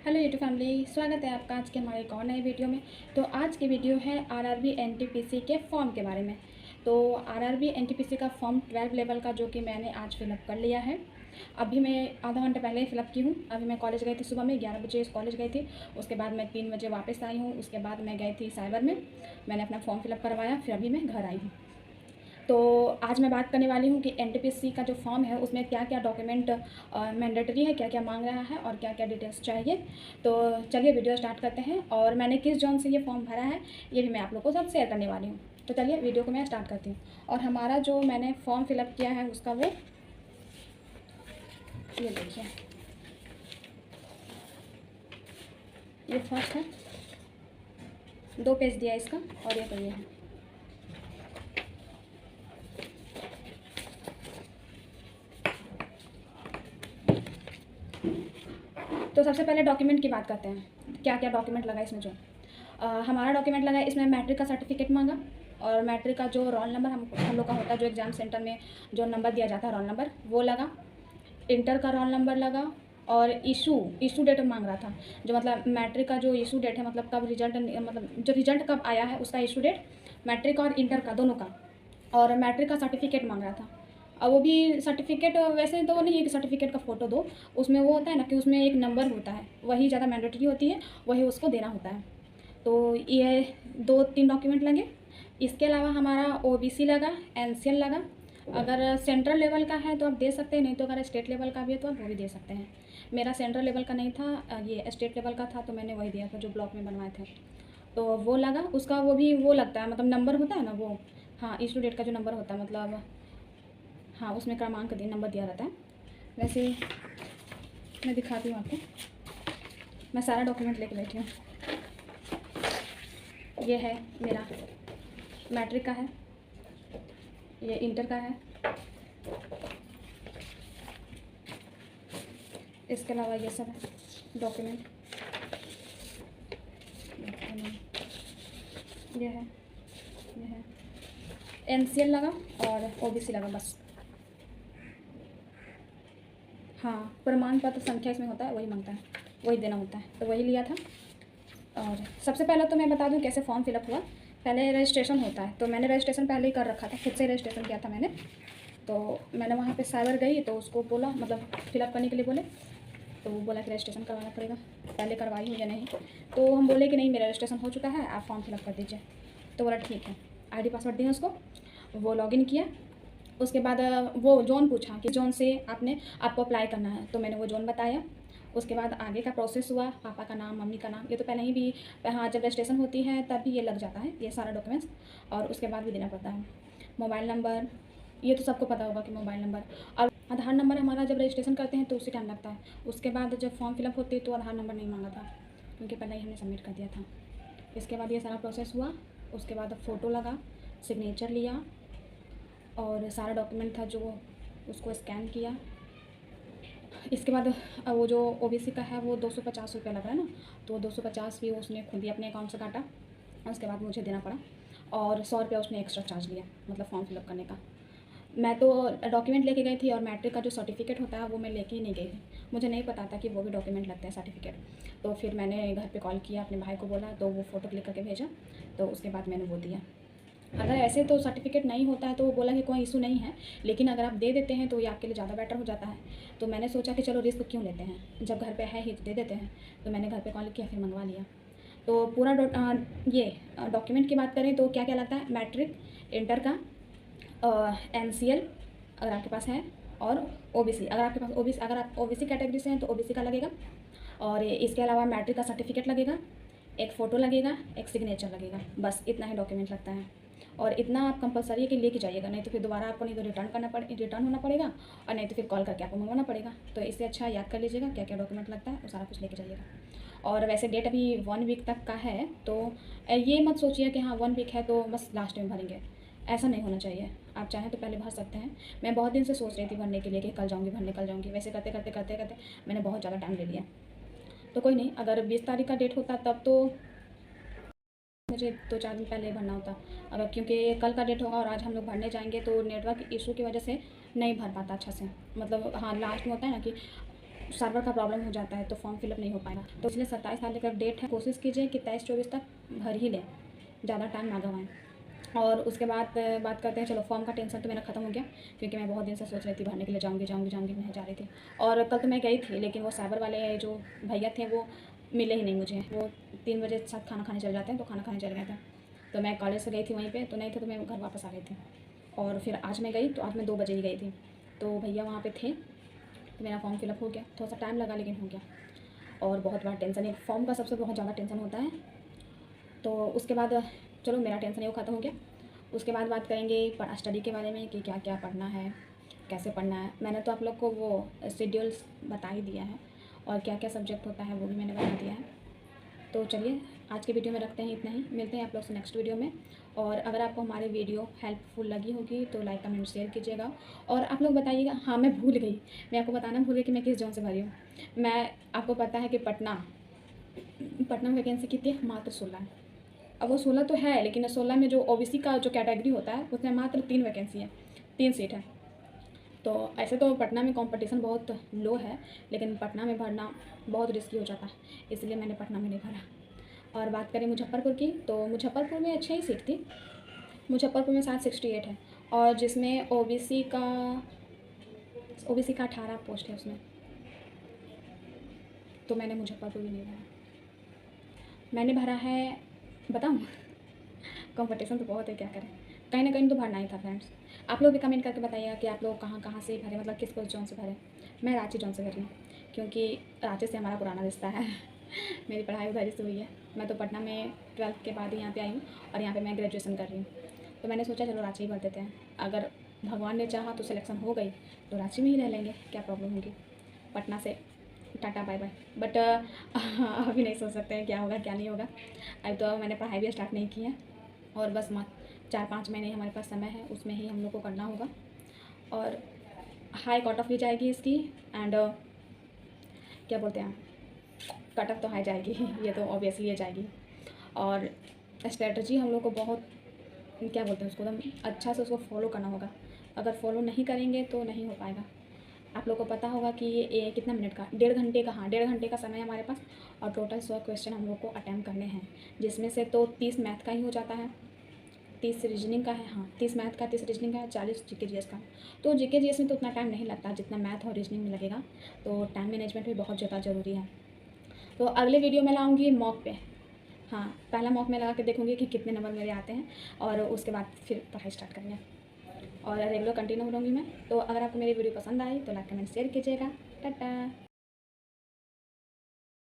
Hello YouTube family, स्वागत है आपका आज के हमारे एक और नए वीडियो में। तो आज की वीडियो है आरआरबी एनटीपीसी के फॉर्म के बारे में। तो आरआरबी एनटीपीसी का फॉर्म 12 लेवल का जो कि मैंने आज फिलअप कर लिया है। अभी मैं आधा घंटा पहले ही फिलअप की हूँ। अभी मैं कॉलेज गई थी, सुबह में 11 बजे कॉलेज गई थी। उसके बाद मैं 3 बजे वापस आई हूँ। उसके बाद मैं गई थी साइबर में, मैंने अपना फॉर्म फिलअप करवाया, फिर अभी मैं घर आई हूँ। तो आज मैं बात करने वाली हूँ कि एनटीपीसी का जो फॉर्म है उसमें क्या क्या डॉक्यूमेंट मैंडेटरी है, क्या क्या मांग रहा है और क्या क्या डिटेल्स चाहिए। तो चलिए वीडियो स्टार्ट करते हैं। और मैंने किस जॉन से ये फॉर्म भरा है ये भी मैं आप लोगों को सब शेयर करने वाली हूँ। तो चलिए वीडियो को मैं स्टार्ट करती हूँ। और हमारा जो मैंने फॉर्म फिलअप किया है उसका वो ये देखिए, ये फर्स्ट है, 2 पेज दिया इसका, और ये तो ये है। तो सबसे पहले डॉक्यूमेंट की बात करते हैं, क्या क्या डॉक्यूमेंट लगा इसमें। जो हमारा डॉक्यूमेंट लगा इसमें मैट्रिक का सर्टिफिकेट मांगा, और मैट्रिक का जो रोल नंबर हम लोग का होता है, जो एग्ज़ाम सेंटर में जो नंबर दिया जाता है रोल नंबर, वो लगा। इंटर का रोल नंबर लगा। और इशू डेट मांग रहा था, जो मतलब मैट्रिक का जो इशू डेट है, मतलब कब रिजल्ट, मतलब जो रिजल्ट कब आया है उसका इशू डेट, मैट्रिक और इंटर का दोनों का। और मैट्रिक का सर्टिफिकेट मांग रहा था। और वो भी सर्टिफिकेट वैसे तो नहीं है कि सर्टिफिकेट का फ़ोटो दो, उसमें वो होता है ना कि उसमें एक नंबर होता है, वही ज़्यादा मैंडेटरी होती है, वही उसको देना होता है। तो ये 2-3 डॉक्यूमेंट लगे। इसके अलावा हमारा ओबीसी लगा, एनसीएल लगा। अगर सेंट्रल लेवल का है तो आप दे सकते हैं, नहीं तो अगर स्टेट लेवल का भी है तो आप वो भी दे सकते हैं। मेरा सेंट्रल लेवल का नहीं था, ये स्टेट लेवल का था, तो मैंने वही दिया था जो ब्लॉक में बनवाए थे। तो वो लगा, उसका वो भी वो लगता है, मतलब नंबर होता है ना वो, हाँ इशू डेट का जो नंबर होता है, मतलब हाँ उसमें क्रमांक नंबर दिया रहता है। वैसे मैं दिखाती हूँ आपको, मैं सारा डॉक्यूमेंट लेके बैठी हूँ। ये है मेरा मैट्रिक का है, ये इंटर का है, इसके अलावा ये सब है डॉक्यूमेंट। ये है एनसीएल लगा और ओबीसी लगा बस। हाँ प्रमाण पत्र संख्या इसमें होता है, वही मांगता है, वही देना होता है, तो वही लिया था। और सबसे पहले तो मैं बता दूं कैसे फॉर्म फिलअप हुआ। पहले रजिस्ट्रेशन होता है, तो मैंने रजिस्ट्रेशन पहले ही कर रखा था, खुद से रजिस्ट्रेशन किया था मैंने। तो मैंने वहाँ पे साइबर गई तो उसको बोला, मतलब फिलअप करने के लिए बोले, तो वो बोला कि रजिस्ट्रेशन करवाना पड़ेगा, पहले करवाई हूँ या नहीं। तो हम बोले कि नहीं मेरा रजिस्ट्रेशन हो चुका है, आप फॉर्म फिलअप कर दीजिए। तो बोला ठीक है, आईडी पासवर्ड दिया उसको, वो लॉगिन किया। उसके बाद वो जोन पूछा कि जोन से आपको अप्लाई करना है, तो मैंने वो जोन बताया। उसके बाद आगे का प्रोसेस हुआ, पापा का नाम, मम्मी का नाम, ये तो पहले ही भी, हाँ जब रजिस्ट्रेशन होती है तब भी ये लग जाता है, ये सारा डॉक्यूमेंट्स। और उसके बाद भी देना पड़ता है मोबाइल नंबर, ये तो सबको पता होगा कि मोबाइल नंबर। और आधार नंबर हमारा जब रजिस्ट्रेशन करते हैं तो उसी टाइम लगता है। उसके बाद जब फॉर्म फिलअप होती है तो आधार नंबर नहीं मांगा था, क्योंकि पहले ही हमने सबमिट कर दिया था। इसके बाद ये सारा प्रोसेस हुआ। उसके बाद फ़ोटो लगा, सिग्नेचर लिया, और सारा डॉक्यूमेंट था जो उसको स्कैन किया। इसके बाद वो जो ओबीसी का है वो 250 रुपये लग रहा है ना, तो 250 भी उसने खुद ही अपने अकाउंट से काटा। उसके बाद मुझे देना पड़ा, और 100 रुपया उसने एक्स्ट्रा चार्ज लिया, मतलब फॉर्म फिलअप करने का। मैं तो डॉक्यूमेंट लेके गई थी, और मैट्रिक का जो सर्टिफिकेट होता है वो मैं लेके ही नहीं गई थी, मुझे नहीं पता था कि वो भी डॉक्यूमेंट लगते हैं सर्टिफिकेट। तो फिर मैंने घर पे कॉल किया, अपने भाई को बोला, तो वो फ़ोटो क्लिक करके भेजा, तो उसके बाद मैंने वो दिया। अगर ऐसे तो सर्टिफिकेट नहीं होता है तो वो बोला कि कोई इशू नहीं है, लेकिन अगर आप दे देते हैं तो ये आपके लिए ज़्यादा बेटर हो जाता है। तो मैंने सोचा कि चलो रिस्क क्यों लेते हैं, जब घर पे है ही तो दे देते हैं। तो मैंने घर पे कॉल किया, फिर मंगवा लिया। तो पूरा ये डॉक्यूमेंट की बात करें तो क्या क्या लगता है, मैट्रिक, इंटर का, एनसीएल अगर आपके पास है, और ओबीसी अगर आपके पास ओबीसी, अगर आप ओबीसी कैटेगरी से हैं तो ओबीसी का लगेगा। और इसके अलावा मैट्रिक का सर्टिफिकेट लगेगा, एक फ़ोटो लगेगा, एक सिग्नेचर लगेगा, बस इतना ही डॉक्यूमेंट लगता है। और इतना आप कंपलसरी है कि लेके जाइएगा, नहीं तो फिर दोबारा आपको नहीं तो रिटर्न होना पड़ेगा, और नहीं तो फिर कॉल करके आपको मंगवाना पड़ेगा। तो इससे अच्छा याद कर लीजिएगा क्या क्या डॉक्यूमेंट लगता है, वो सारा कुछ लेके जाइएगा। और वैसे डेट अभी 1 वीक तक का है, तो ये मत सोचिए कि हाँ 1 वीक है तो बस लास्ट में भरेंगे, ऐसा नहीं होना चाहिए। आप चाहें तो पहले भर सकते हैं। मैं बहुत दिन से सोच रही थी भरने के लिए कि कल जाऊँगी भरने, कल जाऊँगी, वैसे करते करते करते करते मैंने बहुत ज़्यादा टाइम ले लिया। तो कोई नहीं, अगर 20 तारीख का डेट होता तब तो मुझे 2-4 दिन पहले भरना होता। अगर क्योंकि कल का डेट होगा और आज हम लोग भरने जाएंगे तो नेटवर्क इशू की वजह से नहीं भर पाता अच्छा से, मतलब हाँ लास्ट में होता है ना कि सर्वर का प्रॉब्लम हो जाता है तो फॉर्म फिलअप नहीं हो पाएगा। तो इसलिए 27 तारीख का डेट है, कोशिश कीजिए कि 23-24 तक भर ही लें, ज़्यादा टाइम ना गंवाएं। और उसके बाद बात करते हैं, चलो फॉर्म का टेंशन तो मेरा ख़त्म हो गया, क्योंकि मैं बहुत दिन से सोच रही थी भरने के लिए, जाऊँगी नहीं जा रही थी। और कल तो मैं गई थी, लेकिन वो साइबर वाले जो भैया थे वो मिले ही नहीं मुझे। वो 3 बजे साथ खाना खाने चले जाते हैं, तो खाना खाने चले गए थे। तो मैं कॉलेज से गई थी वहीं पे, तो नहीं थे तो मैं घर वापस आ गई थी। और फिर आज मैं गई तो आज मैं 2 बजे ही गई थी, तो भैया वहाँ पे थे, तो मेरा फॉर्म फिलअप हो गया। थोड़ा सा टाइम लगा लेकिन हो गया। और बहुत बड़ा टेंशन है फॉर्म का, सबसे बहुत ज़्यादा टेंशन होता है। तो उसके बाद चलो मेरा टेंशन है वो ख़त्म हो गया। उसके बाद बात करेंगे स्टडी के बारे में कि क्या क्या पढ़ना है, कैसे पढ़ना है। मैंने तो आप लोग को वो शेड्यूल्स बता ही दिया है, और क्या क्या सब्जेक्ट होता है वो भी मैंने बता दिया है। तो चलिए आज के वीडियो में रखते हैं इतना ही, मिलते हैं आप लोग से नेक्स्ट वीडियो में। और अगर आपको हमारी वीडियो हेल्पफुल लगी होगी तो लाइक कमेंट शेयर कीजिएगा। और आप लोग बताइएगा, हाँ मैं भूल गई, मैं आपको बताना भूल गई कि मैं किस जोन से भरी हूँ। मैं आपको पता है कि पटना में वैकेंसी कितनी है, मात्र 16 है। अब वो 16 तो है, लेकिन 16 में जो ओबीसी का जो कैटेगरी होता है उसमें मात्र 3 वैकेंसी है, 3 सीट है। तो ऐसे तो पटना में कंपटीशन बहुत लो है, लेकिन पटना में भरना बहुत रिस्की हो जाता है, इसलिए मैंने पटना में नहीं भरा। और बात करें मुजफ्फरपुर की, तो मुजफ्फरपुर में अच्छी ही सीट थी। मुजफ्फरपुर में शायद 68 है, और जिसमें ओबीसी का 18 पोस्ट है उसमें, तो मैंने मुजफ्फरपुर भी नहीं भरा। मैंने भरा है, बताऊँ कंपटीशन तो बहुत है, क्या करें, कहीं ना कहीं तो भरना ही था फ्रेंड्स। आप लोग भी कमेंट करके बताइएगा कि आप लोग कहाँ से भरे, मतलब किस जोन से भरे। मैं रांची जोन से भरी हूँ, क्योंकि रांची से हमारा पुराना रिश्ता है मेरी पढ़ाई उधर से हुई है। मैं तो पटना में 12th के बाद ही यहाँ पे आई हूँ, और यहाँ पे मैं ग्रेजुएशन कर रही हूँ। तो मैंने सोचा चलो रांची ही भर देते हैं, अगर भगवान ने चाहा तो सिलेक्शन हो गई तो रांची में ही रह लेंगे, क्या प्रॉब्लम होगी। पटना से टाटा बाय बाय। बट अभी नहीं सोच सकते हैं क्या होगा क्या नहीं होगा। अभी तो मैंने पढ़ाई भी स्टार्ट नहीं की है, और बस 4-5 महीने हमारे पास समय है, उसमें ही हम लोग को करना होगा। और हाई कट ऑफ भी जाएगी इसकी, एंड क्या बोलते हैं, कट ऑफ तो हाई जाएगी ये तो ऑब्वियसली ये जाएगी। और स्ट्रेटजी हम लोग को बहुत, क्या बोलते हैं उसको, एकदम अच्छा से उसको फॉलो करना होगा। अगर फॉलो नहीं करेंगे तो नहीं हो पाएगा। आप लोग को पता होगा कि ये कितना मिनट का, 1.5 घंटे का, हाँ 1.5 घंटे का समय है हमारे पास, और टोटल 100 क्वेश्चन हम लोग को अटैम्प्ट करने हैं, जिसमें से तो 30 मैथ का ही हो जाता है, 30 रीजनिंग का है, हाँ 30 मैथ का, 30 रीजनिंग का है, 40 जीके जीएस का। तो जीके जीएस में तो उतना टाइम नहीं लगता जितना मैथ और रीजनिंग में लगेगा, तो टाइम मैनेजमेंट भी बहुत ज़्यादा ज़रूरी है। तो अगले वीडियो में लाऊंगी मॉक पे, हाँ पहला मॉक में लगा के देखूंगी कि कितने नंबर मेरे आते हैं, और उसके बाद फिर पढ़ाई स्टार्ट करेंगे, और रेगुलर कंटिन्यू रहूँगी मैं। तो अगर आपको मेरी वीडियो पसंद आई तो लाइक कमेंट शेयर कीजिएगा। टाटा।